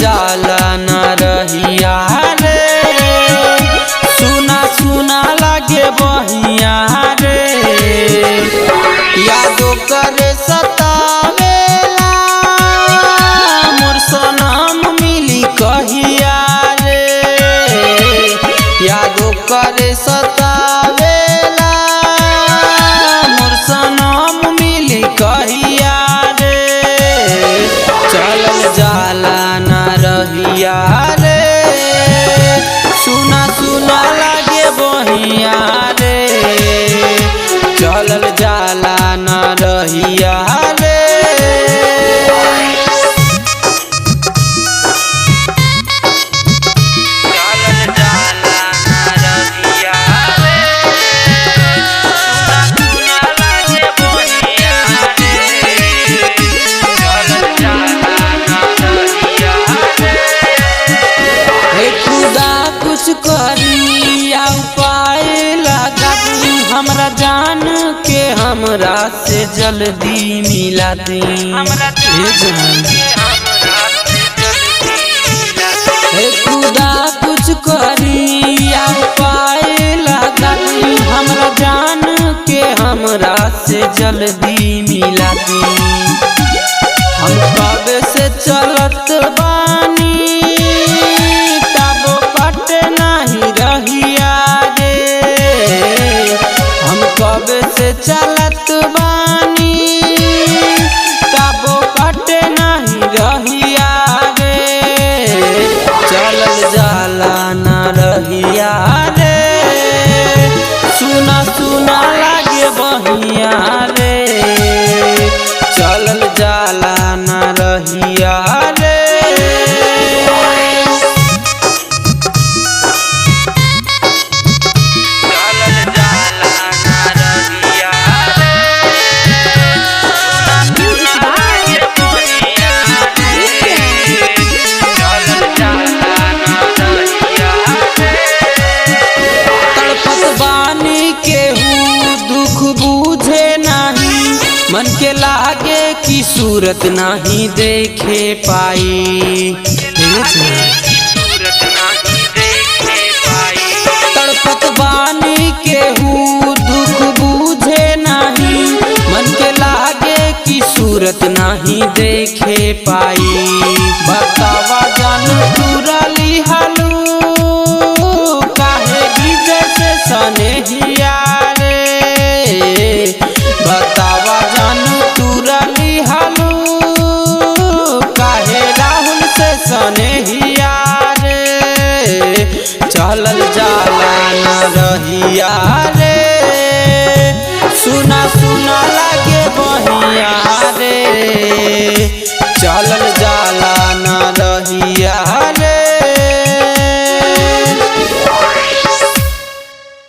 जाला न रहिया रे, सुना सुना लागे बहिया रे, यादो करे सतावेला मोर सनम मिली कहिया रे, यादो करे सतावेला मोर सनम मिली कहिया रे, चलल जाला रहिया रे, सुना सुना लागे बहिया रे, चलल जाला न रहिया रे। करिया उपाय लगा हमरा जान के हमरा से जल्दी मिला दी, खुदा कुछ करिया उपाय लगा हमरा जान के हमरा से जल्दी मिला दी, हम कब से चलत बानी कब से चलत बानी तबो कटे नहीं रहिया रे, चलल जाला न रहिया रे, सुना सुना लागे बहिया रे, चलल जाला न रहिया रे। मन के लागे की सूरत नहीं देखे पाई, तड़पत बानी केहू दुख बूझे नहीं, मन के लागे की सूरत नहीं देखे पाई, बतावा जान तुरली हलू काहे विजय से सनेहिया रे, बतावा जानू तुरली हलू काहे राहुल से सनेहिया रे, चलल जाला न रहिया।